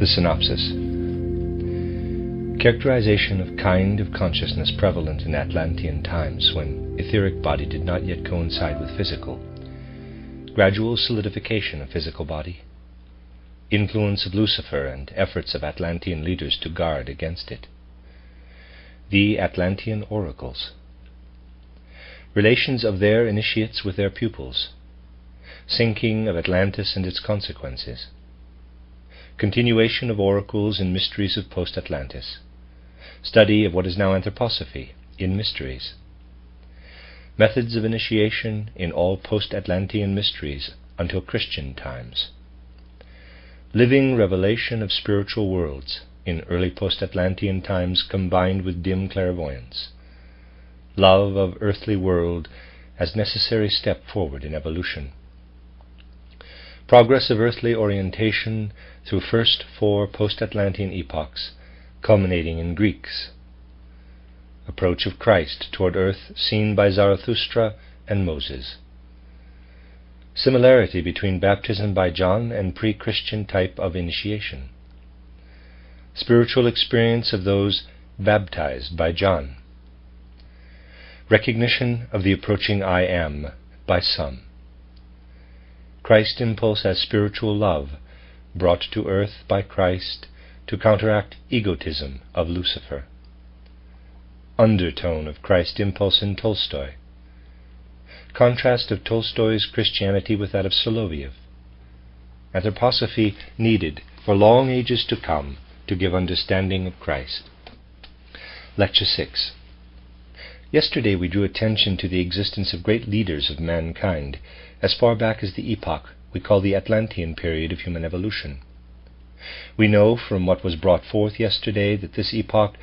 The synopsis. Characterization of kind of consciousness prevalent in Atlantean times when etheric body did not yet coincide with physical. Gradual solidification of physical body. Influence of Lucifer and efforts of Atlantean leaders to guard against it. The Atlantean Oracles. Relations of their initiates with their pupils. Sinking of Atlantis and its consequences. Continuation of oracles and mysteries of Post-Atlantis. Study of what is now anthroposophy in mysteries. Methods of initiation in all Post-Atlantean mysteries until Christian times. Living revelation of spiritual worlds in early Post-Atlantean times combined with dim clairvoyance. Love of earthly world as necessary step forward in evolution. Progress of earthly orientation through first 4 Post-Atlantean epochs, culminating in Greeks. Approach of Christ toward earth seen by Zarathustra and Moses. Similarity between baptism by John and pre-Christian type of initiation. Spiritual experience of those baptized by John. Recognition of the approaching I Am by some. Christ impulse as spiritual love, brought to earth by Christ to counteract egotism of Lucifer. Undertone of Christ impulse in Tolstoy. Contrast of Tolstoy's Christianity with that of Soloviev. Anthroposophy needed for long ages to come to give understanding of Christ. Lecture 6. Yesterday we drew attention to the existence of great leaders of mankind as far back as the epoch we call the Atlantean period of human evolution. We know from what was brought forth yesterday that this epoch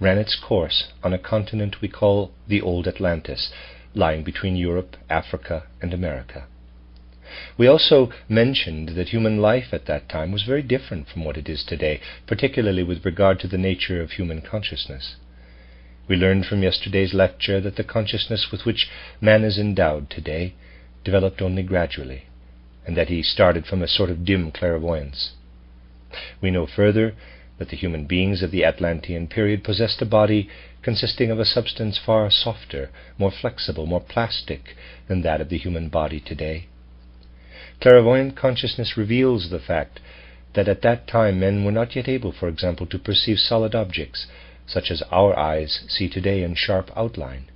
ran its course on a continent we call the Old Atlantis, lying between Europe, Africa, and America. We also mentioned that human life at that time was very different from what it is today, particularly with regard to the nature of human consciousness. We learned from yesterday's lecture that the consciousness with which man is endowed today developed only gradually, and that he started from a sort of dim clairvoyance. We know further that the human beings of the Atlantean period possessed a body consisting of a substance far softer, more flexible, more plastic than that of the human body today. Clairvoyant consciousness reveals the fact that at that time men were not yet able, for example, to perceive solid objects, such as our eyes see today in sharp outline.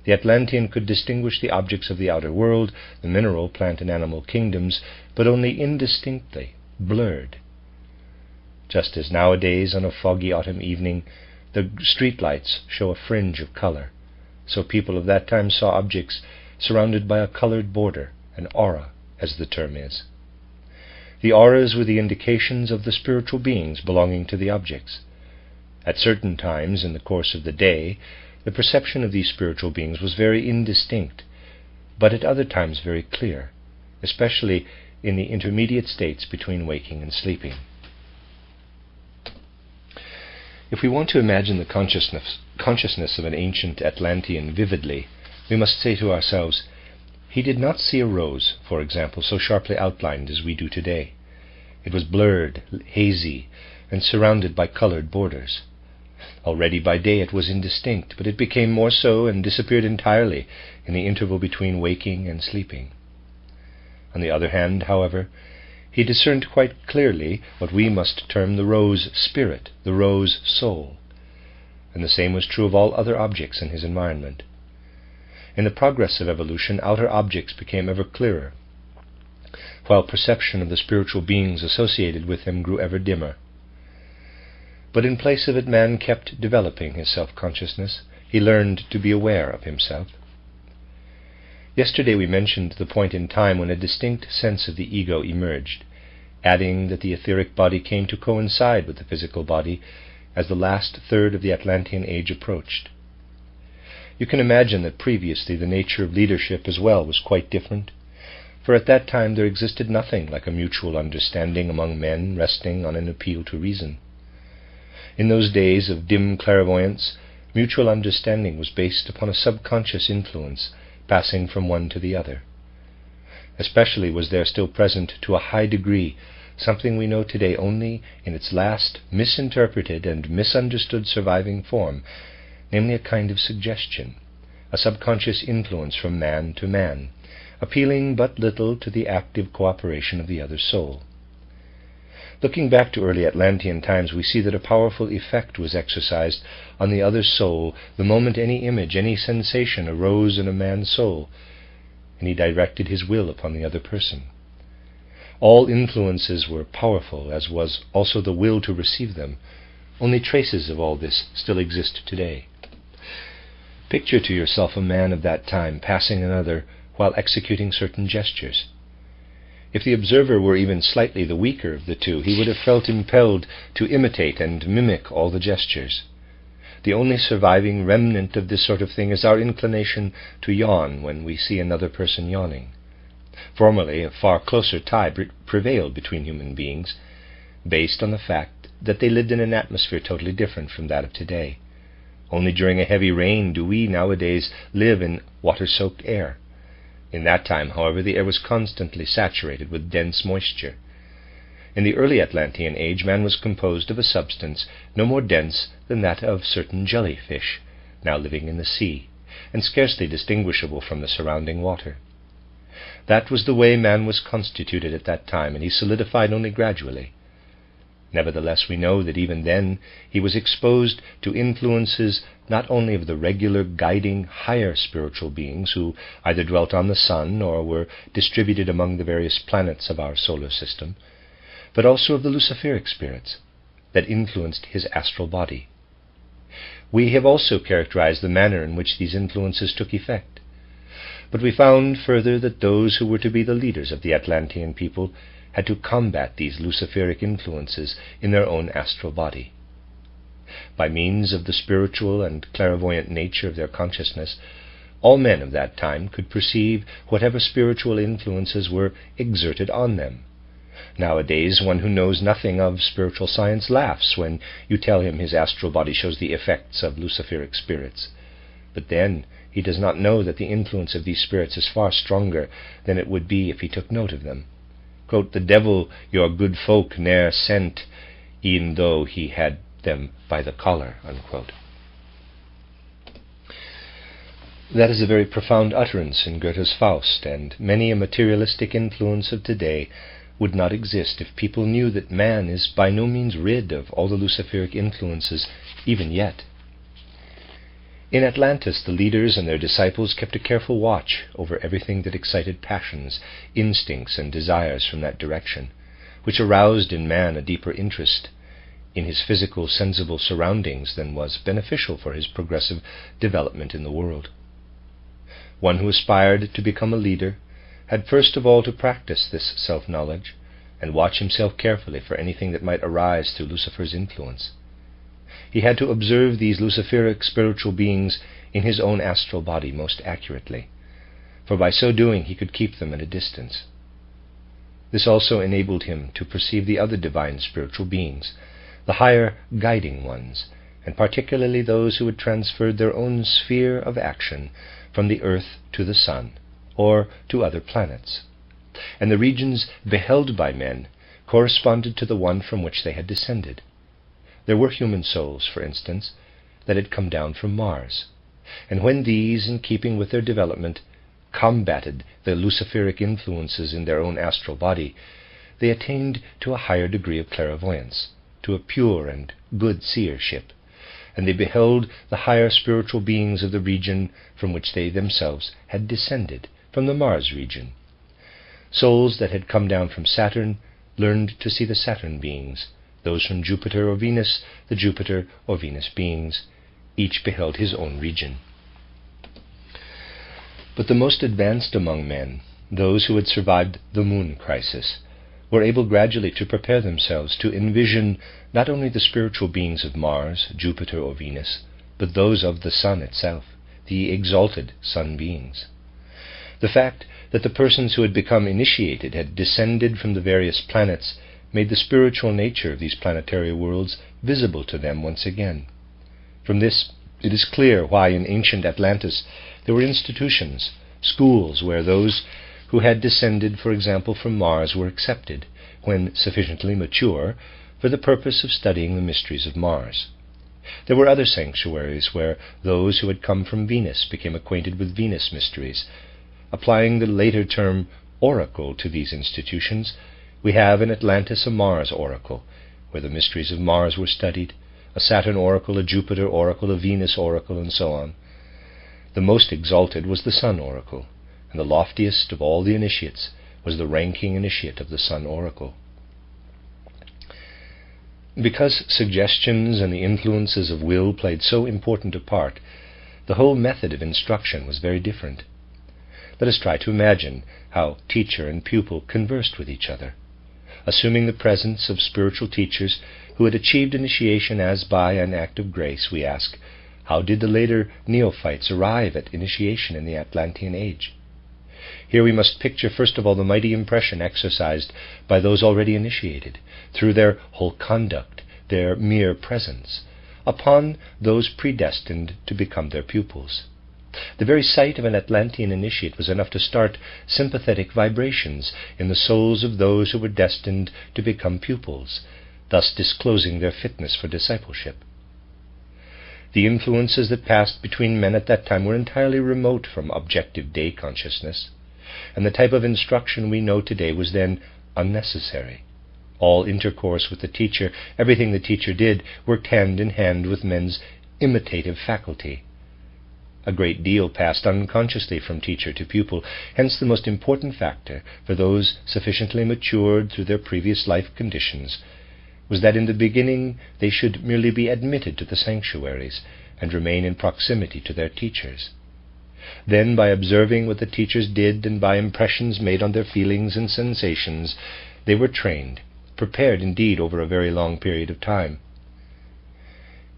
The Atlantean could distinguish the objects of the outer world, the mineral, plant, and animal kingdoms, but only indistinctly, blurred. Just as nowadays, on a foggy autumn evening, the street lights show a fringe of color, so people of that time saw objects surrounded by a colored border, an aura, as the term is. The auras were the indications of the spiritual beings belonging to the objects. At certain times in the course of the day, the perception of these spiritual beings was very indistinct, but at other times very clear, especially in the intermediate states between waking and sleeping. If we want to imagine the consciousness of an ancient Atlantean vividly, we must say to ourselves, he did not see a rose, for example, so sharply outlined as we do today. It was blurred, hazy, and surrounded by colored borders. Already by day it was indistinct, but it became more so and disappeared entirely in the interval between waking and sleeping. On the other hand, however, he discerned quite clearly what we must term the rose spirit, the rose soul, and the same was true of all other objects in his environment. In the progress of evolution, outer objects became ever clearer, while perception of the spiritual beings associated with them grew ever dimmer. But in place of it, man kept developing his self-consciousness. He learned to be aware of himself. Yesterday we mentioned the point in time when a distinct sense of the ego emerged, adding that the etheric body came to coincide with the physical body as the last third of the Atlantean age approached. You can imagine that previously the nature of leadership as well was quite different, for at that time there existed nothing like a mutual understanding among men resting on an appeal to reason. In those days of dim clairvoyance, mutual understanding was based upon a subconscious influence passing from one to the other. Especially was there still present to a high degree something we know today only in its last misinterpreted and misunderstood surviving form, namely a kind of suggestion, a subconscious influence from man to man, appealing but little to the active cooperation of the other soul. Looking back to early Atlantean times, we see that a powerful effect was exercised on the other soul the moment any image, any sensation arose in a man's soul, and he directed his will upon the other person. All influences were powerful, as was also the will to receive them. Only traces of all this still exist today. Picture to yourself a man of that time passing another while executing certain gestures. If the observer were even slightly the weaker of the two, he would have felt impelled to imitate and mimic all the gestures. The only surviving remnant of this sort of thing is our inclination to yawn when we see another person yawning. Formerly, a far closer tie prevailed between human beings, based on the fact that they lived in an atmosphere totally different from that of today. Only during a heavy rain do we nowadays live in water-soaked air. In that time, however, the air was constantly saturated with dense moisture. In the early Atlantean age, man was composed of a substance no more dense than that of certain jellyfish, now living in the sea, and scarcely distinguishable from the surrounding water. That was the way man was constituted at that time, and he solidified only gradually. Nevertheless, we know that even then he was exposed to influences not only of the regular guiding higher spiritual beings who either dwelt on the sun or were distributed among the various planets of our solar system, but also of the luciferic spirits that influenced his astral body. We have also characterized the manner in which these influences took effect, but we found further that those who were to be the leaders of the Atlantean people had to combat these luciferic influences in their own astral body. By means of the spiritual and clairvoyant nature of their consciousness, all men of that time could perceive whatever spiritual influences were exerted on them. Nowadays, one who knows nothing of spiritual science laughs when you tell him his astral body shows the effects of luciferic spirits. But then he does not know that the influence of these spirits is far stronger than it would be if he took note of them. Quote, "The devil your good folk ne'er sent, e'en though he had them by the collar," unquote. That is a very profound utterance in Goethe's Faust, and many a materialistic influence of today would not exist if people knew that man is by no means rid of all the luciferic influences even yet. In Atlantis, the leaders and their disciples kept a careful watch over everything that excited passions, instincts, and desires from that direction, which aroused in man a deeper interest in his physical, sensible surroundings than was beneficial for his progressive development in the world. One who aspired to become a leader had first of all to practice this self-knowledge and watch himself carefully for anything that might arise through Lucifer's influence. He had to observe these luciferic spiritual beings in his own astral body most accurately, for by so doing he could keep them at a distance. This also enabled him to perceive the other divine spiritual beings, the higher guiding ones, and particularly those who had transferred their own sphere of action from the earth to the sun, or to other planets, and the regions beheld by men corresponded to the one from which they had descended. There were human souls, for instance, that had come down from Mars, and when these, in keeping with their development, combated the luciferic influences in their own astral body, they attained to a higher degree of clairvoyance, to a pure and good seership, and they beheld the higher spiritual beings of the region from which they themselves had descended, from the Mars region. Souls that had come down from Saturn learned to see the Saturn beings, those from Jupiter or Venus, the Jupiter or Venus beings. Each beheld his own region. But the most advanced among men, those who had survived the moon crisis, were able gradually to prepare themselves to envision not only the spiritual beings of Mars, Jupiter or Venus, but those of the sun itself, the exalted sun beings. The fact that the persons who had become initiated had descended from the various planets made the spiritual nature of these planetary worlds visible to them once again. From this it is clear why in ancient Atlantis there were institutions, schools, where those who had descended, for example, from Mars were accepted, when sufficiently mature, for the purpose of studying the mysteries of Mars. There were other sanctuaries where those who had come from Venus became acquainted with Venus mysteries. Applying the later term oracle to these institutions, we have in Atlantis a Mars oracle, where the mysteries of Mars were studied, a Saturn oracle, a Jupiter oracle, a Venus oracle, and so on. The most exalted was the Sun oracle, and the loftiest of all the initiates was the ranking initiate of the Sun oracle. Because suggestions and the influences of will played so important a part, the whole method of instruction was very different. Let us try to imagine how teacher and pupil conversed with each other. Assuming the presence of spiritual teachers who had achieved initiation as by an act of grace, we ask, how did the later neophytes arrive at initiation in the Atlantean age? Here we must picture first of all the mighty impression exercised by those already initiated, through their whole conduct, their mere presence, upon those predestined to become their pupils. The very sight of an Atlantean initiate was enough to start sympathetic vibrations in the souls of those who were destined to become pupils, thus disclosing their fitness for discipleship. The influences that passed between men at that time were entirely remote from objective day consciousness, and the type of instruction we know today was then unnecessary. All intercourse with the teacher, everything the teacher did, worked hand in hand with men's imitative faculty. A great deal passed unconsciously from teacher to pupil, hence the most important factor for those sufficiently matured through their previous life conditions was that in the beginning they should merely be admitted to the sanctuaries and remain in proximity to their teachers. Then, by observing what the teachers did and by impressions made on their feelings and sensations, they were trained, prepared indeed over a very long period of time.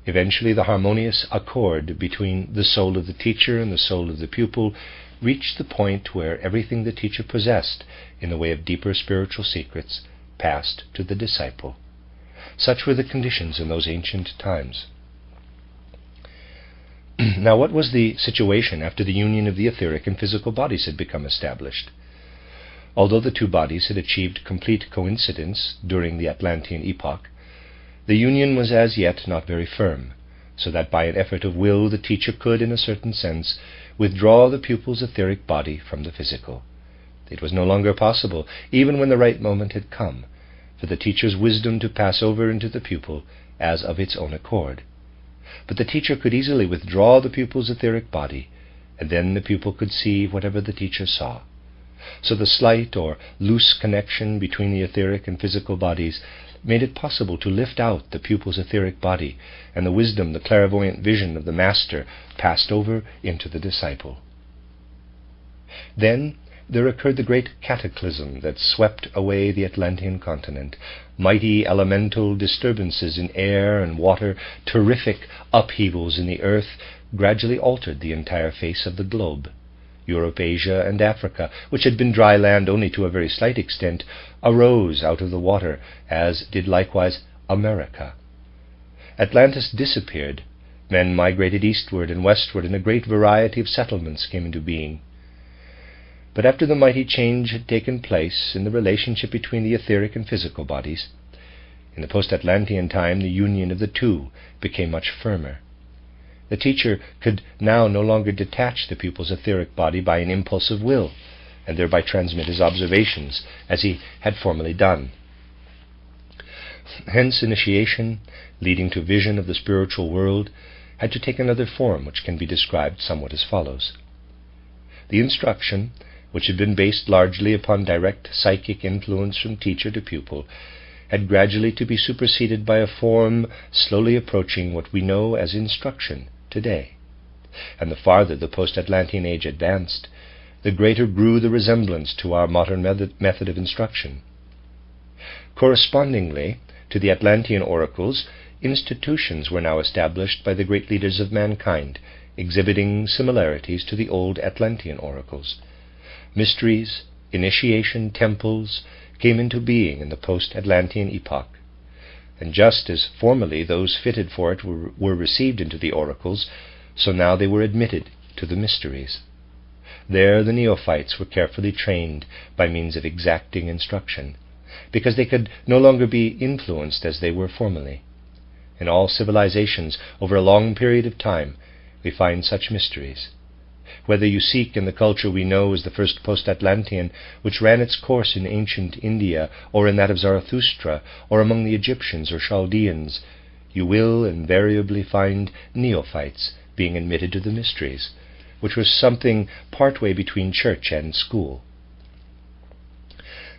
Eventually the harmonious accord between the soul of the teacher and the soul of the pupil reached the point where everything the teacher possessed in the way of deeper spiritual secrets passed to the disciple. Such were the conditions in those ancient times. Now, what was the situation after the union of the etheric and physical bodies had become established? Although the two bodies had achieved complete coincidence during the Atlantean epoch, the union was as yet not very firm, so that by an effort of will the teacher could, in a certain sense, withdraw the pupil's etheric body from the physical. It was no longer possible, even when the right moment had come, for the teacher's wisdom to pass over into the pupil as of its own accord. But the teacher could easily withdraw the pupil's etheric body, and then the pupil could see whatever the teacher saw. So the slight or loose connection between the etheric and physical bodies made it possible to lift out the pupil's etheric body, and the wisdom, the clairvoyant vision of the master passed over into the disciple. Then there occurred the great cataclysm that swept away the Atlantean continent. Mighty elemental disturbances in air and water, terrific upheavals in the earth, gradually altered the entire face of the globe. Europe, Asia, and Africa, which had been dry land only to a very slight extent, arose out of the water, as did likewise America. Atlantis disappeared. Men migrated eastward and westward, and a great variety of settlements came into being. But after the mighty change had taken place in the relationship between the etheric and physical bodies, in the Post-Atlantean time the union of the two became much firmer. The teacher could now no longer detach the pupil's etheric body by an impulse of will, and thereby transmit his observations, as he had formerly done. Hence initiation, leading to vision of the spiritual world, had to take another form, which can be described somewhat as follows. The instruction, which had been based largely upon direct psychic influence from teacher to pupil, had gradually to be superseded by a form slowly approaching what we know as instruction today. And the farther the Post-Atlantean age advanced, the greater grew the resemblance to our modern method of instruction. Correspondingly to the Atlantean oracles, institutions were now established by the great leaders of mankind, exhibiting similarities to the old Atlantean oracles. Mysteries, initiation temples came into being in the Post-Atlantean epoch, and just as formerly those fitted for it were received into the oracles, so now they were admitted to the mysteries. There the neophytes were carefully trained by means of exacting instruction, because they could no longer be influenced as they were formerly. In all civilizations, over a long period of time, we find such mysteries. Whether you seek in the culture we know as the first Post-Atlantean, which ran its course in ancient India, or in that of Zarathustra, or among the Egyptians or Chaldeans, you will invariably find neophytes being admitted to the mysteries, which was something partway between church and school.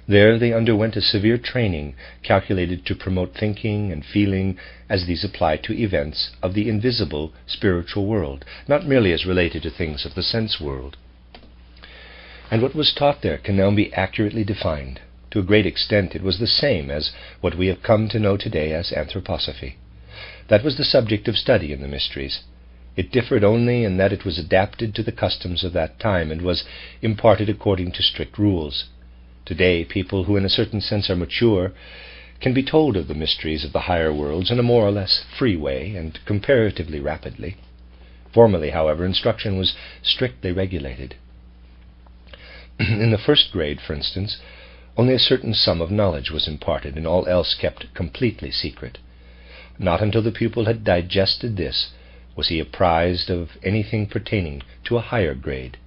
There they underwent a severe training calculated to promote thinking and feeling as these apply to events of the invisible spiritual world, not merely as related to things of the sense world. And what was taught there can now be accurately defined. To a great extent it was the same as what we have come to know today as anthroposophy. That was the subject of study in the mysteries. It differed only in that it was adapted to the customs of that time and was imparted according to strict rules. Today, people who in a certain sense are mature can be told of the mysteries of the higher worlds in a more or less free way and comparatively rapidly. Formerly, however, instruction was strictly regulated. In the first grade, for instance, only a certain sum of knowledge was imparted and all else kept completely secret. Not until the pupil had digested this was he apprised of anything pertaining to a higher grade.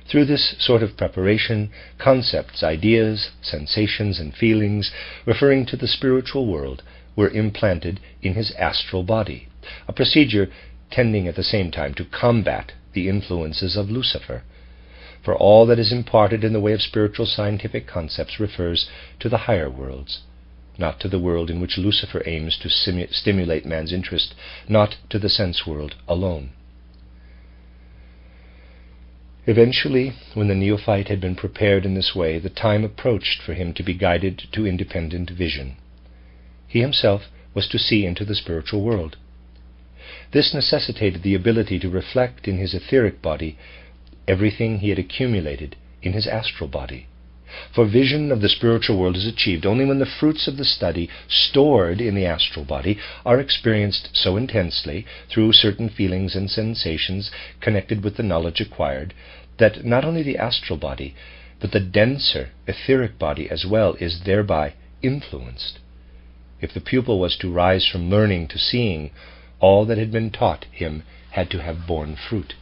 Through this sort of preparation, concepts, ideas, sensations, and feelings referring to the spiritual world were implanted in his astral body, a procedure tending at the same time to combat the influences of Lucifer. For all that is imparted in the way of spiritual scientific concepts refers to the higher worlds, not to the world in which Lucifer aims to stimulate man's interest, not to the sense world alone. Eventually, when the neophyte had been prepared in this way, the time approached for him to be guided to independent vision. He himself was to see into the spiritual world. This necessitated the ability to reflect in his etheric body everything he had accumulated in his astral body. For vision of the spiritual world is achieved only when the fruits of the study stored in the astral body are experienced so intensely through certain feelings and sensations connected with the knowledge acquired that not only the astral body, but the denser etheric body as well is thereby influenced. If the pupil was to rise from learning to seeing, all that had been taught him had to have borne fruit.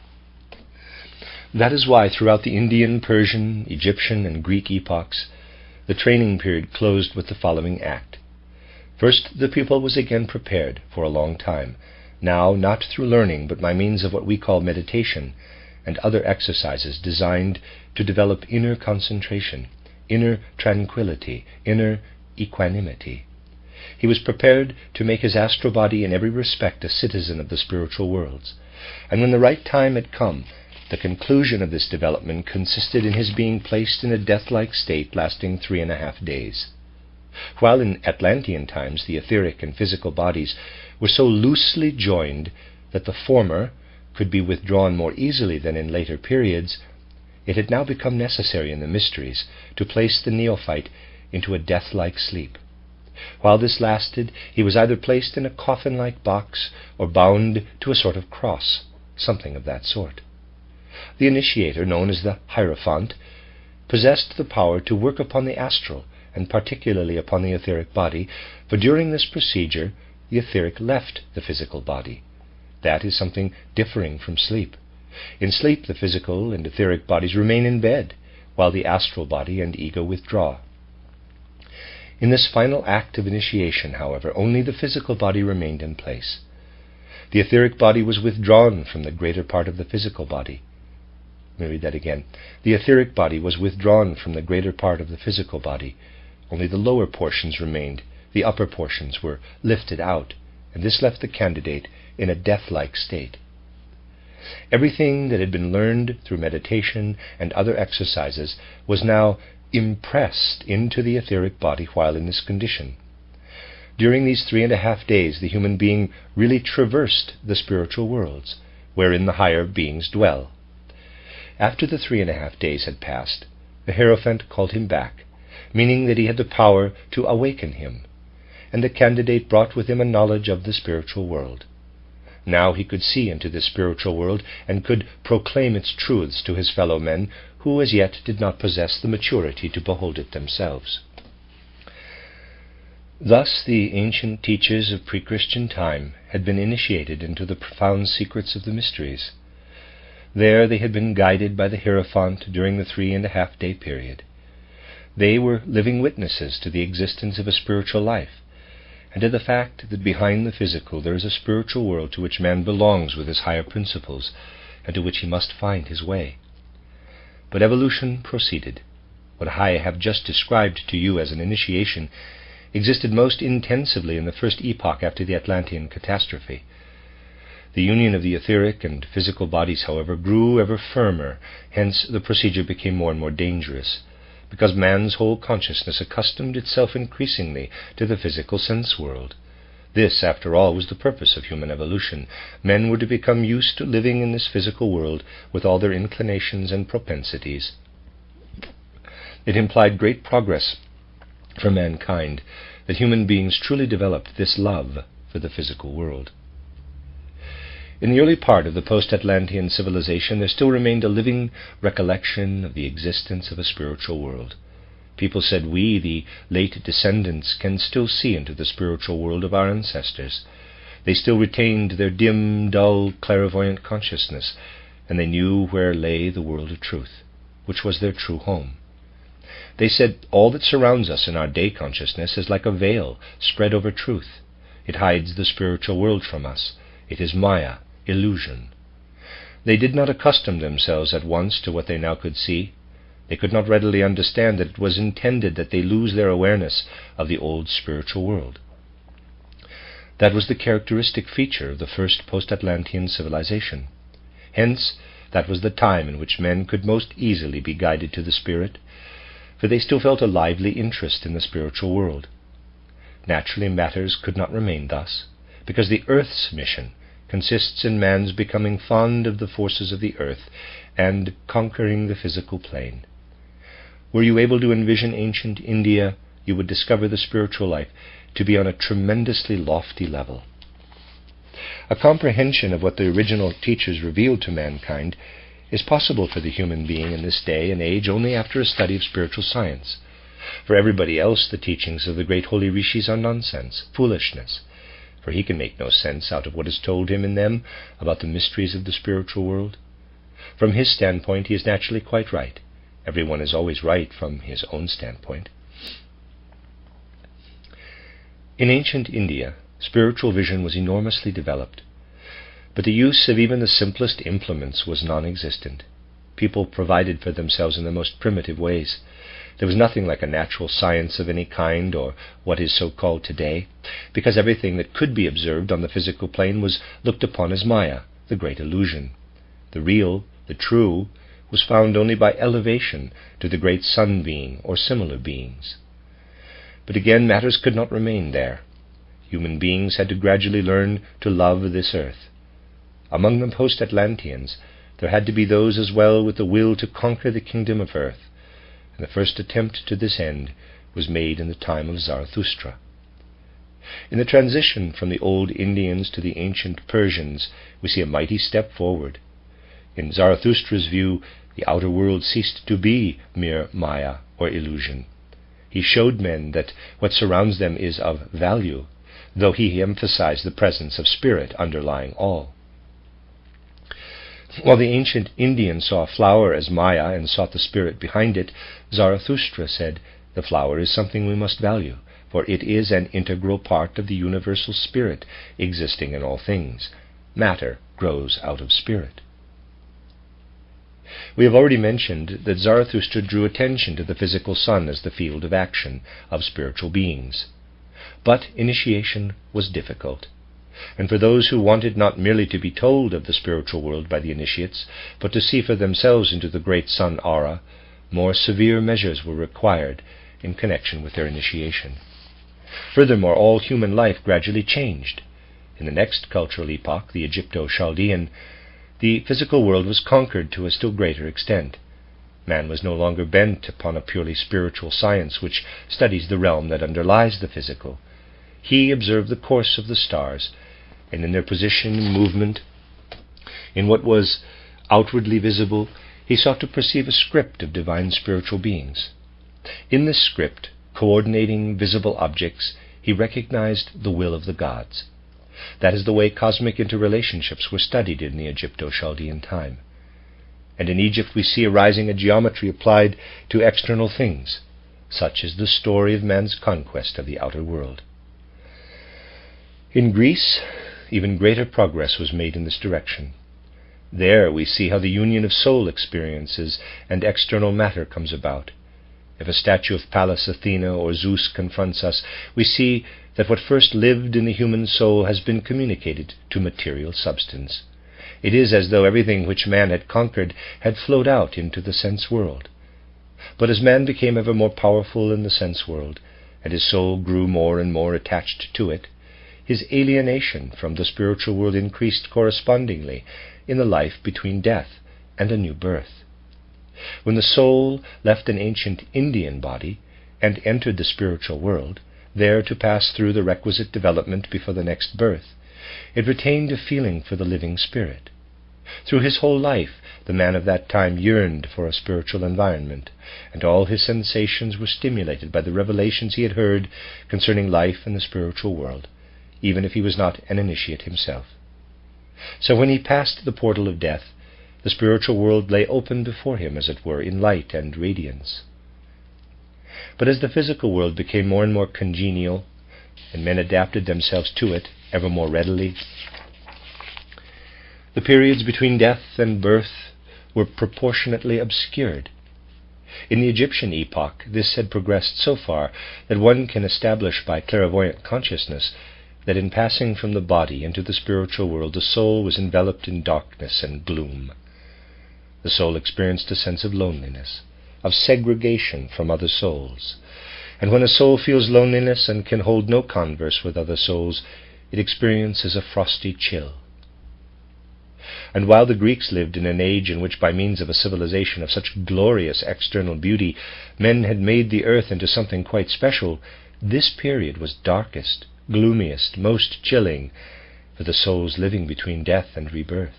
That is why throughout the Indian, Persian, Egyptian, and Greek epochs, the training period closed with the following act. First, the pupil was again prepared for a long time, now not through learning, but by means of what we call meditation and other exercises designed to develop inner concentration, inner tranquility, inner equanimity. He was prepared to make his astral body in every respect a citizen of the spiritual worlds, and when the right time had come, the conclusion of this development consisted in his being placed in a death-like state lasting 3.5 days. While in Atlantean times the etheric and physical bodies were so loosely joined that the former could be withdrawn more easily than in later periods, it had now become necessary in the mysteries to place the neophyte into a death-like sleep. While this lasted, he was either placed in a coffin-like box or bound to a sort of cross, something of that sort. The initiator, known as the Hierophant, possessed the power to work upon the astral, and particularly upon the etheric body, for during this procedure the etheric left the physical body. That is something differing from sleep. In sleep the physical and etheric bodies remain in bed, while the astral body and ego withdraw. In this final act of initiation, however, only the physical body remained in place. The etheric body was withdrawn from the greater part of the physical body. Let me read that again. The etheric body was withdrawn from the greater part of the physical body. Only the lower portions remained. The upper portions were lifted out, and this left the candidate in a death-like state. Everything that had been learned through meditation and other exercises was now impressed into the etheric body while in this condition. During these 3.5 days the human being really traversed the spiritual worlds, wherein the higher beings dwell. After the 3.5 days had passed, the Hierophant called him back, meaning that he had the power to awaken him, and the candidate brought with him a knowledge of the spiritual world. Now he could see into this spiritual world and could proclaim its truths to his fellow men who as yet did not possess the maturity to behold it themselves. Thus the ancient teachers of pre-Christian time had been initiated into the profound secrets of the mysteries. There they had been guided by the Hierophant during the 3.5-day period. They were living witnesses to the existence of a spiritual life, and to the fact that behind the physical there is a spiritual world to which man belongs with his higher principles, and to which he must find his way. But evolution proceeded. What I have just described to you as an initiation existed most intensively in the first epoch after the Atlantean catastrophe. The union of the etheric and physical bodies, however, grew ever firmer, hence the procedure became more and more dangerous, because man's whole consciousness accustomed itself increasingly to the physical sense world. This, after all, was the purpose of human evolution. Men were to become used to living in this physical world with all their inclinations and propensities. It implied great progress for mankind that human beings truly developed this love for the physical world. In the early part of the Post-Atlantean civilization there still remained a living recollection of the existence of a spiritual world. People said, "We, the late descendants, can still see into the spiritual world of our ancestors." They still retained their dim, dull, clairvoyant consciousness, and they knew where lay the world of truth, which was their true home. They said, "All that surrounds us in our day consciousness is like a veil spread over truth. It hides the spiritual world from us. It is Maya, illusion." They did not accustom themselves at once to what they now could see. They could not readily understand that it was intended that they lose their awareness of the old spiritual world. That was the characteristic feature of the first Post-Atlantean civilization. Hence, that was the time in which men could most easily be guided to the spirit, for they still felt a lively interest in the spiritual world. Naturally, matters could not remain thus, because the earth's mission consists in man's becoming fond of the forces of the earth and conquering the physical plane. Were you able to envision ancient India, you would discover the spiritual life to be on a tremendously lofty level. A comprehension of what the original teachers revealed to mankind is possible for the human being in this day and age only after a study of spiritual science. For everybody else, the teachings of the great holy rishis are nonsense, foolishness, for he can make no sense out of what is told him in them about the mysteries of the spiritual world. From his standpoint, he is naturally quite right. Everyone is always right from his own standpoint. In ancient India, spiritual vision was enormously developed, but the use of even the simplest implements was non-existent. People provided for themselves in the most primitive ways. There was nothing like a natural science of any kind, or what is so called today, because everything that could be observed on the physical plane was looked upon as Maya, the great illusion. The real, the true, was found only by elevation to the great sun being or similar beings. But again, matters could not remain there. Human beings had to gradually learn to love this earth. Among the Post-Atlanteans, there had to be those as well with the will to conquer the kingdom of earth, and the first attempt to this end was made in the time of Zarathustra. In the transition from the old Indians to the ancient Persians, we see a mighty step forward. In Zarathustra's view, the outer world ceased to be mere Maya or illusion. He showed men that what surrounds them is of value, though he emphasized the presence of spirit underlying all. While the ancient Indian saw a flower as Maya and sought the spirit behind it, Zarathustra said, "The flower is something we must value, for it is an integral part of the universal spirit existing in all things. Matter grows out of spirit." We have already mentioned that Zarathustra drew attention to the physical sun as the field of action of spiritual beings. But initiation was difficult, and for those who wanted not merely to be told of the spiritual world by the initiates, but to see for themselves into the great sun aura, more severe measures were required in connection with their initiation. Furthermore, all human life gradually changed. In the next cultural epoch, the Egypto-Chaldean, the physical world was conquered to a still greater extent. Man was no longer bent upon a purely spiritual science which studies the realm that underlies the physical. He observed the course of the stars, and in their position and movement, in what was outwardly visible, he sought to perceive a script of divine spiritual beings. In this script, coordinating visible objects, he recognized the will of the gods. That is the way cosmic interrelationships were studied in the Egypto-Chaldean time. And in Egypt we see arising a geometry applied to external things. Such is the story of man's conquest of the outer world. In Greece, even greater progress was made in this direction. There we see how the union of soul experiences and external matter comes about. If a statue of Pallas Athena or Zeus confronts us, we see that what first lived in the human soul has been communicated to material substance. It is as though everything which man had conquered had flowed out into the sense world. But as man became ever more powerful in the sense world, and his soul grew more and more attached to it, his alienation from the spiritual world increased correspondingly in the life between death and a new birth. When the soul left an ancient Indian body and entered the spiritual world, there to pass through the requisite development before the next birth, it retained a feeling for the living spirit. Through his whole life, the man of that time yearned for a spiritual environment, and all his sensations were stimulated by the revelations he had heard concerning life in the spiritual world, even if he was not an initiate himself. So when he passed the portal of death, the spiritual world lay open before him, as it were, in light and radiance. But as the physical world became more and more congenial, and men adapted themselves to it ever more readily, the periods between death and birth were proportionately obscured. In the Egyptian epoch, this had progressed so far that one can establish by clairvoyant consciousness that in passing from the body into the spiritual world, the soul was enveloped in darkness and gloom. The soul experienced a sense of loneliness, of segregation from other souls. And when a soul feels loneliness and can hold no converse with other souls, it experiences a frosty chill. And while the Greeks lived in an age in which, by means of a civilization of such glorious external beauty, men had made the earth into something quite special, this period was darkest, gloomiest, most chilling for the souls living between death and rebirth.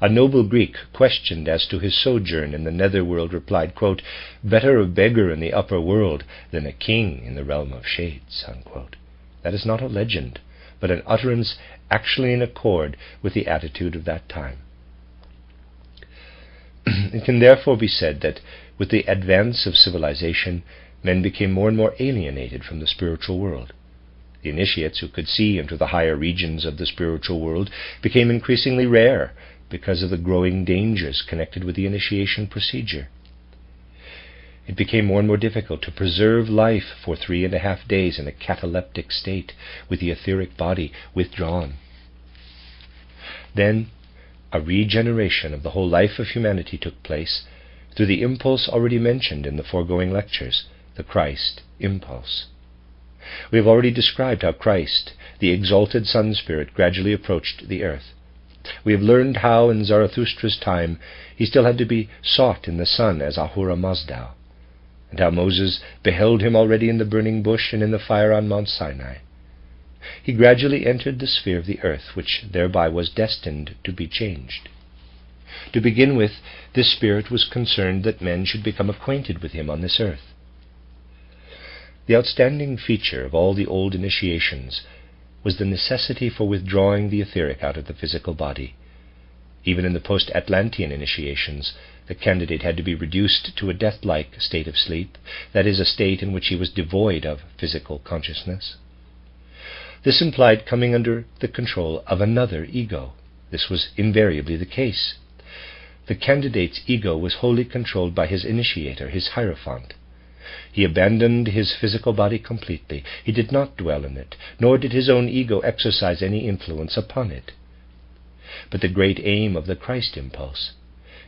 A noble Greek, questioned as to his sojourn in the netherworld, replied, quote, "Better a beggar in the upper world than a king in the realm of shades." Unquote. That is not a legend, but an utterance actually in accord with the attitude of that time. It can therefore be said that with the advance of civilization, men became more and more alienated from the spiritual world. The initiates who could see into the higher regions of the spiritual world became increasingly rare because of the growing dangers connected with the initiation procedure. It became more and more difficult to preserve life for 3.5 days in a cataleptic state, with the etheric body withdrawn. Then a regeneration of the whole life of humanity took place through the impulse already mentioned in the foregoing lectures, the Christ impulse. We have already described how Christ, the exalted Sun Spirit, gradually approached the earth. We have learned how in Zarathustra's time he still had to be sought in the sun as Ahura Mazda, and how Moses beheld him already in the burning bush and in the fire on Mount Sinai. He gradually entered the sphere of the earth, which thereby was destined to be changed. To begin with, this spirit was concerned that men should become acquainted with him on this earth. The outstanding feature of all the old initiations was the necessity for withdrawing the etheric out of the physical body. Even in the Post-Atlantean initiations, the candidate had to be reduced to a death-like state of sleep, that is, a state in which he was devoid of physical consciousness. This implied coming under the control of another ego. This was invariably the case. The candidate's ego was wholly controlled by his initiator, his hierophant. He abandoned his physical body completely. He did not dwell in it, nor did his own ego exercise any influence upon it. But the great aim of the Christ impulse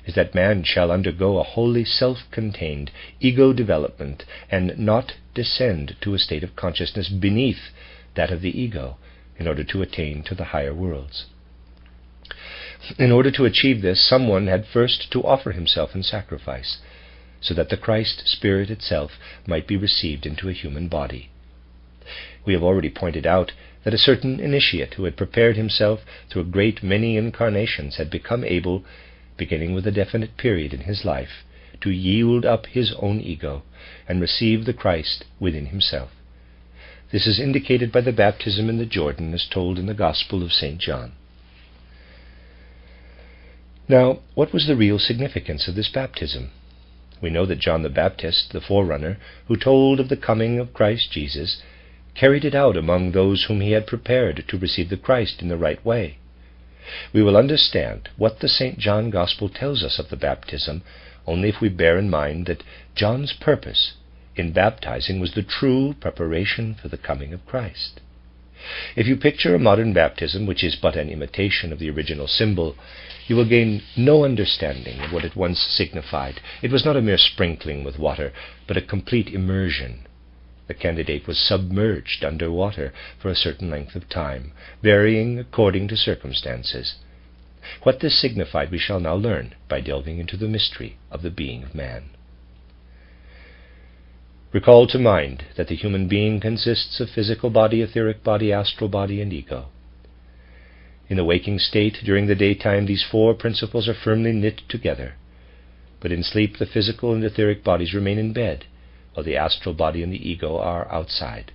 is that man shall undergo a wholly self-contained ego development and not descend to a state of consciousness beneath that of the ego in order to attain to the higher worlds. In order to achieve this, someone had first to offer himself in sacrifice, so that the Christ Spirit itself might be received into a human body. We have already pointed out that a certain initiate who had prepared himself through a great many incarnations had become able, beginning with a definite period in his life, to yield up his own ego and receive the Christ within himself. This is indicated by the baptism in the Jordan as told in the Gospel of St. John. Now, what was the real significance of this baptism? We know that John the Baptist, the forerunner, who told of the coming of Christ Jesus, carried it out among those whom he had prepared to receive the Christ in the right way. We will understand what the St. John Gospel tells us of the baptism only if we bear in mind that John's purpose in baptizing was the true preparation for the coming of Christ. If you picture a modern baptism, which is but an imitation of the original symbol, you will gain no understanding of what it once signified. It was not a mere sprinkling with water, but a complete immersion. The candidate was submerged under water for a certain length of time, varying according to circumstances. What this signified we shall now learn by delving into the mystery of the being of man. Recall to mind that the human being consists of physical body, etheric body, astral body, and ego. In the waking state, during the daytime, these four principles are firmly knit together. But in sleep, the physical and etheric bodies remain in bed, while the astral body and the ego are outside.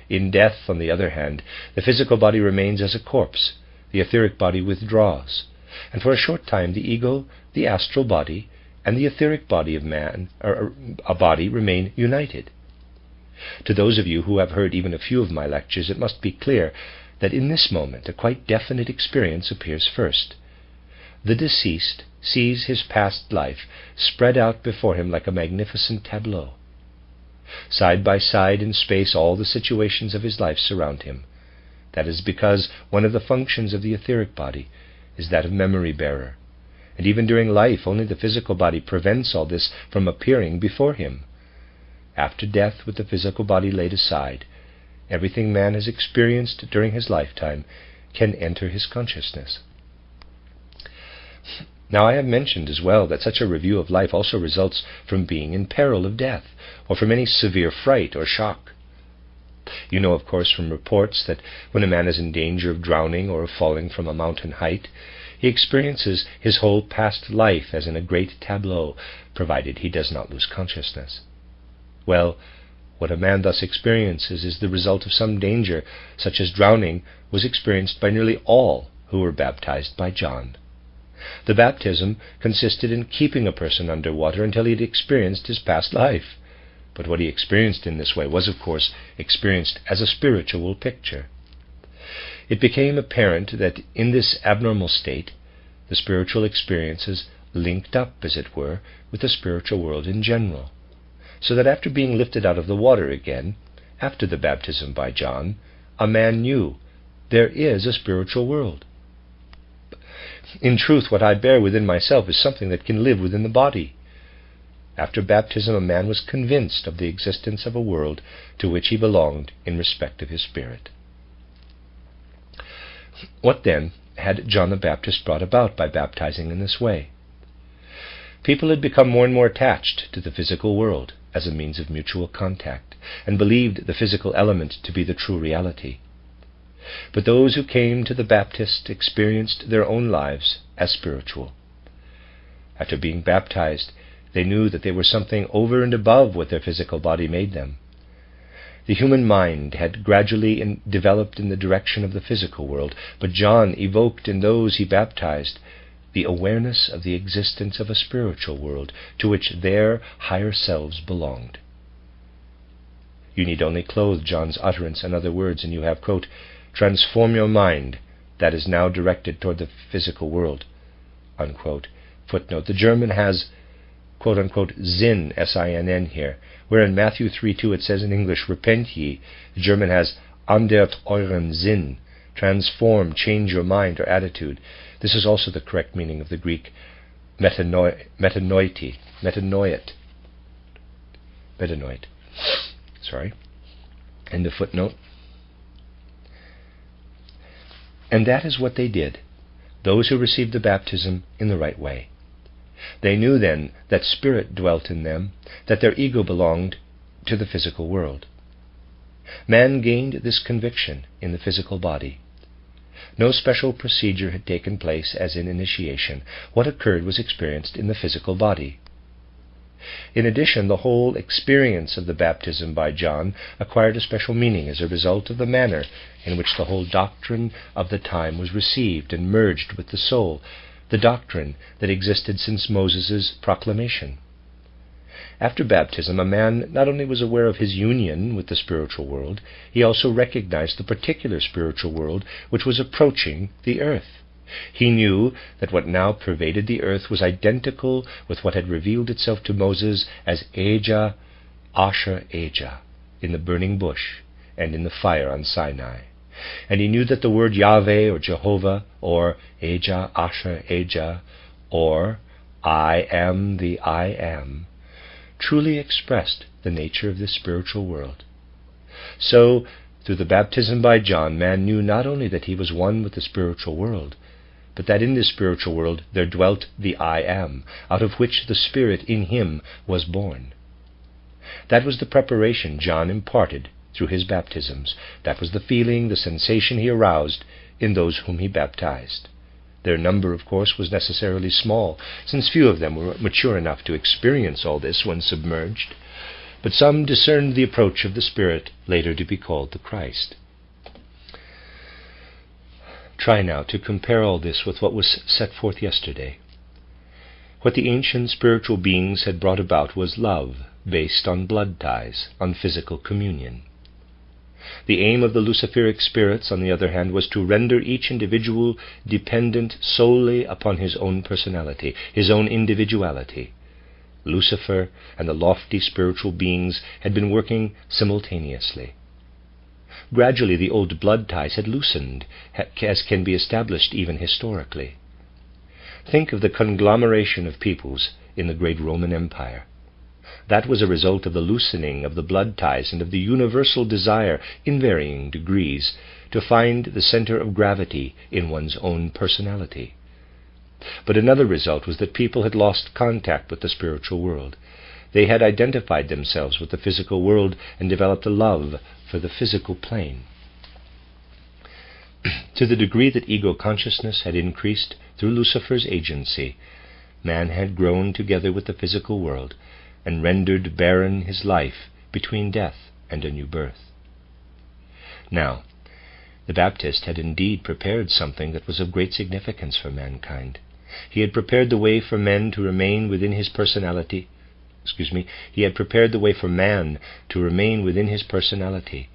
In death, on the other hand, the physical body remains as a corpse, the etheric body withdraws, and for a short time the ego, the astral body, and the etheric body of man, or a body, remain united. To those of you who have heard even a few of my lectures, it must be clear that in this moment a quite definite experience appears first. The deceased sees his past life spread out before him like a magnificent tableau. Side by side in space all the situations of his life surround him. That is because one of the functions of the etheric body is that of memory bearer, and even during life only the physical body prevents all this from appearing before him. After death, with the physical body laid aside, everything man has experienced during his lifetime can enter his consciousness. Now I have mentioned as well that such a review of life also results from being in peril of death, or from any severe fright or shock. You know, of course, from reports that when a man is in danger of drowning or of falling from a mountain height, he experiences his whole past life as in a great tableau, provided he does not lose consciousness. Well, what a man thus experiences is the result of some danger, such as drowning was experienced by nearly all who were baptized by John. The baptism consisted in keeping a person under water until he had experienced his past life. But what he experienced in this way was, of course, experienced as a spiritual picture. It became apparent that in this abnormal state, the spiritual experiences linked up, as it were, with the spiritual world in general, so that after being lifted out of the water again, after the baptism by John, a man knew there is a spiritual world. In truth, what I bear within myself is something that can live within the body. After baptism, a man was convinced of the existence of a world to which he belonged in respect of his spirit. What then had John the Baptist brought about by baptizing in this way? People had become more and more attached to the physical world as a means of mutual contact, and believed the physical element to be the true reality. But those who came to the Baptist experienced their own lives as spiritual. After being baptized, they knew that they were something over and above what their physical body made them. The human mind had gradually developed in the direction of the physical world, but John evoked in those he baptized the awareness of the existence of a spiritual world to which their higher selves belonged. You need only clothe John's utterance in other words, and you have, quote, "Transform your mind that is now directed toward the physical world," unquote. Footnote, the German has, quote unquote, Sinn, S-I-N-N here, where in Matthew 3:2 it says in English, "Repent ye." The German has "Ändert euren Sinn," transform, change your mind or attitude. This is also the correct meaning of the Greek metanoit. In the footnote. And that is what they did, those who received the baptism in the right way. They knew then that spirit dwelt in them, that their ego belonged to the physical world. Man gained this conviction in the physical body. No special procedure had taken place as in initiation. What occurred was experienced in the physical body. In addition, the whole experience of the baptism by John acquired a special meaning as a result of the manner in which the whole doctrine of the time was received and merged with the soul, the doctrine that existed since Moses' proclamation. After baptism, a man not only was aware of his union with the spiritual world, he also recognized the particular spiritual world which was approaching the earth. He knew that what now pervaded the earth was identical with what had revealed itself to Moses as Eja, Asher, Eja, in the burning bush and in the fire on Sinai. And he knew that the word Yahweh or Jehovah or Eja, Asher, Eja, or I am the I am, truly expressed the nature of this spiritual world. So, through the baptism by John, man knew not only that he was one with the spiritual world, but that in this spiritual world there dwelt the I am, out of which the Spirit in him was born. That was the preparation John imparted through his baptisms. That was the feeling, the sensation he aroused in those whom he baptized. Their number, of course, was necessarily small, since few of them were mature enough to experience all this when submerged, but some discerned the approach of the Spirit, later to be called the Christ. Try now to compare all this with what was set forth yesterday. What the ancient spiritual beings had brought about was love, based on blood ties, on physical communion. The aim of the Luciferic spirits, on the other hand, was to render each individual dependent solely upon his own personality, his own individuality. Lucifer and the lofty spiritual beings had been working simultaneously. Gradually the old blood ties had loosened, as can be established even historically. Think of the conglomeration of peoples in the great Roman Empire. That was a result of the loosening of the blood ties and of the universal desire, in varying degrees, to find the center of gravity in one's own personality. But another result was that people had lost contact with the spiritual world. They had identified themselves with the physical world and developed a love for the physical plane. To the degree that ego consciousness had increased through Lucifer's agency, man had grown together with the physical world and rendered barren his life between death and a new birth. Now, the Baptist had indeed prepared something that was of great significance for mankind. He had prepared the way for men to remain within his personality. He had prepared the way for man to remain within his personality,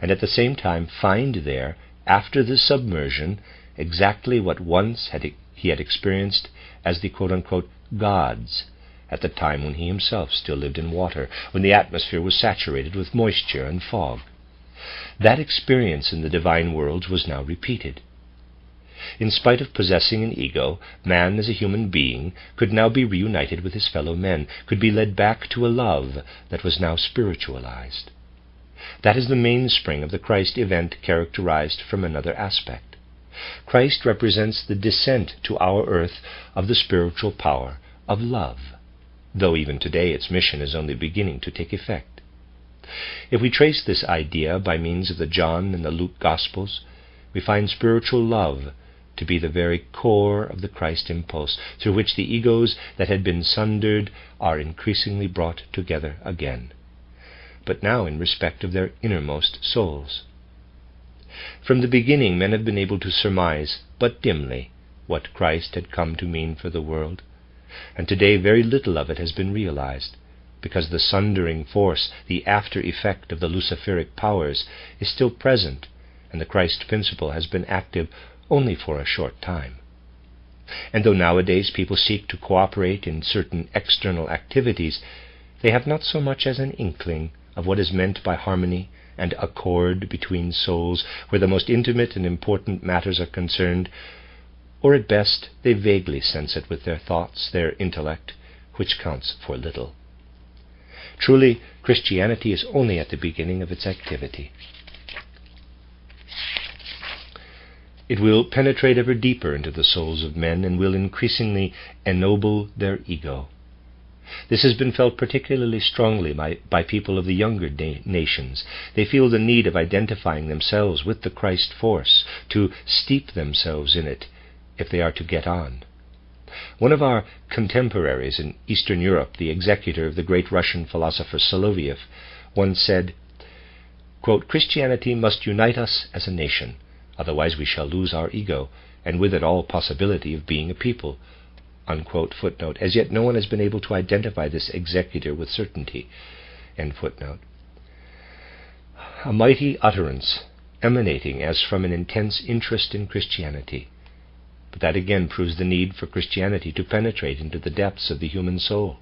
and at the same time find there, after the submersion, exactly what once he had experienced as the quote-unquote gods, at the time when he himself still lived in water, when the atmosphere was saturated with moisture and fog. That experience in the divine worlds was now repeated. In spite of possessing an ego, man as a human being could now be reunited with his fellow men, could be led back to a love that was now spiritualized. That is the mainspring of the Christ event, characterized from another aspect. Christ represents the descent to our earth of the spiritual power of love, though even today its mission is only beginning to take effect. If we trace this idea by means of the John and the Luke Gospels, we find spiritual love to be the very core of the Christ impulse, through which the egos that had been sundered are increasingly brought together again, but now in respect of their innermost souls. From the beginning, men have been able to surmise, but dimly, what Christ had come to mean for the world, and today very little of it has been realized, because the sundering force, the after effect of the Luciferic powers, is still present, and the Christ principle has been active only for a short time. And though nowadays people seek to cooperate in certain external activities, they have not so much as an inkling of what is meant by harmony and accord between souls where the most intimate and important matters are concerned, or at best they vaguely sense it with their thoughts, their intellect, which counts for little. Truly, Christianity is only at the beginning of its activity. It will penetrate ever deeper into the souls of men and will increasingly ennoble their ego. This has been felt particularly strongly by people of the younger nations. They feel the need of identifying themselves with the Christ force, to steep themselves in it if they are to get on. One of our contemporaries in Eastern Europe, the executor of the great Russian philosopher Soloviev, once said, quote, "Christianity must unite us as a nation, otherwise we shall lose our ego, and with it all possibility of being a people." Unquote, footnote. As yet no one has been able to identify this executor with certainty. End footnote. A mighty utterance, emanating as from an intense interest in Christianity. But that again proves the need for Christianity to penetrate into the depths of the human soul.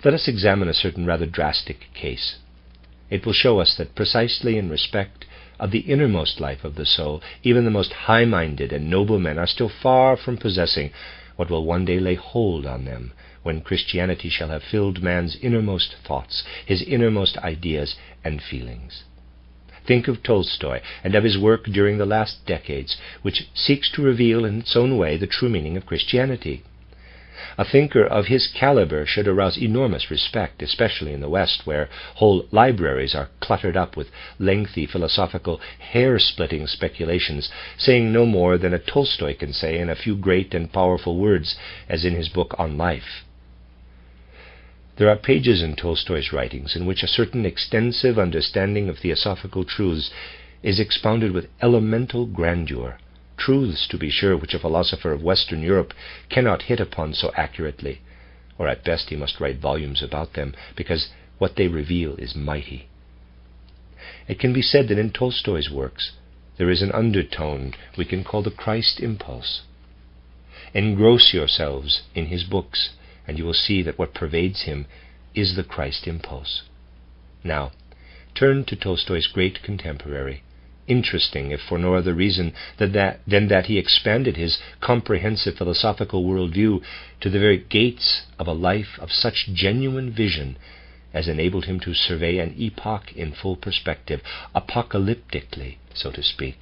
Let us examine a certain rather drastic case. It will show us that precisely in respect of the innermost life of the soul, even the most high-minded and noble men are still far from possessing what will one day lay hold on them, when Christianity shall have filled man's innermost thoughts, his innermost ideas and feelings. Think of Tolstoy and of his work during the last decades, which seeks to reveal in its own way the true meaning of Christianity. A thinker of his caliber should arouse enormous respect, especially in the West, where whole libraries are cluttered up with lengthy philosophical, hair-splitting speculations, saying no more than a Tolstoy can say in a few great and powerful words, as in his book On Life. There are pages in Tolstoy's writings in which a certain extensive understanding of theosophical truths is expounded with elemental grandeur. Truths, to be sure, which a philosopher of Western Europe cannot hit upon so accurately, or at best he must write volumes about them, because what they reveal is mighty. It can be said that in Tolstoy's works there is an undertone we can call the Christ impulse. Engross yourselves in his books, and you will see that what pervades him is the Christ impulse. Now, turn to Tolstoy's great contemporary. Interesting, if for no other reason than that he expanded his comprehensive philosophical worldview to the very gates of a life of such genuine vision as enabled him to survey an epoch in full perspective, apocalyptically, so to speak.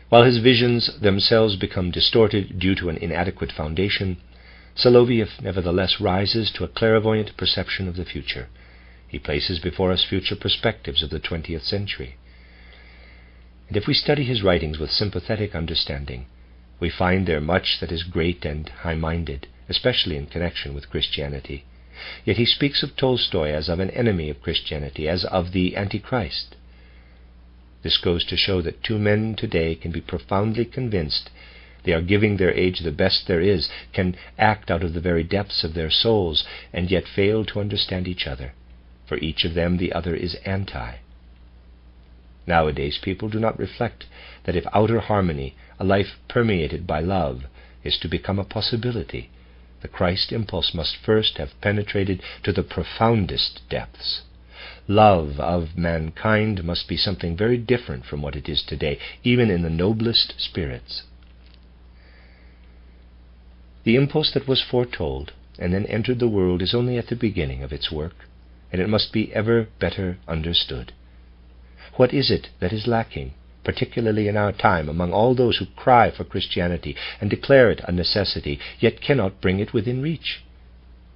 While his visions themselves become distorted due to an inadequate foundation, Soloviev nevertheless rises to a clairvoyant perception of the future. He places before us future perspectives of the 20th century. And if we study his writings with sympathetic understanding, we find there much that is great and high-minded, especially in connection with Christianity. Yet he speaks of Tolstoy as of an enemy of Christianity, as of the Antichrist. This goes to show that two men today can be profoundly convinced they are giving their age the best there is, can act out of the very depths of their souls, and yet fail to understand each other. For each of them the other is anti. Nowadays people do not reflect that if outer harmony, a life permeated by love, is to become a possibility, the Christ impulse must first have penetrated to the profoundest depths. Love of mankind must be something very different from what it is today, even in the noblest spirits. The impulse that was foretold and then entered the world is only at the beginning of its work, and it must be ever better understood. What is it that is lacking, particularly in our time, among all those who cry for Christianity and declare it a necessity, yet cannot bring it within reach?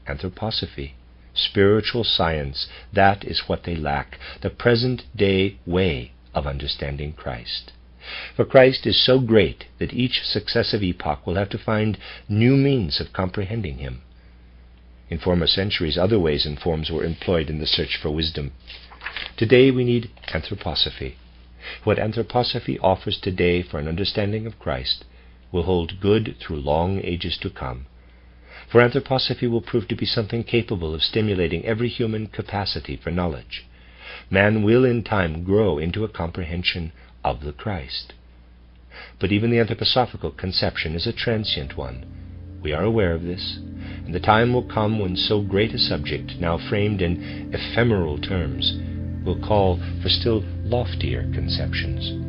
Anthroposophy, spiritual science, that is what they lack, the present-day way of understanding Christ. For Christ is so great that each successive epoch will have to find new means of comprehending him. In former centuries, other ways and forms were employed in the search for wisdom. Today we need anthroposophy. What anthroposophy offers today for an understanding of Christ will hold good through long ages to come. For anthroposophy will prove to be something capable of stimulating every human capacity for knowledge. Man will in time grow into a comprehension of the Christ. But even the anthroposophical conception is a transient one. We are aware of this, and the time will come when so great a subject, now framed in ephemeral terms, will call for still loftier conceptions.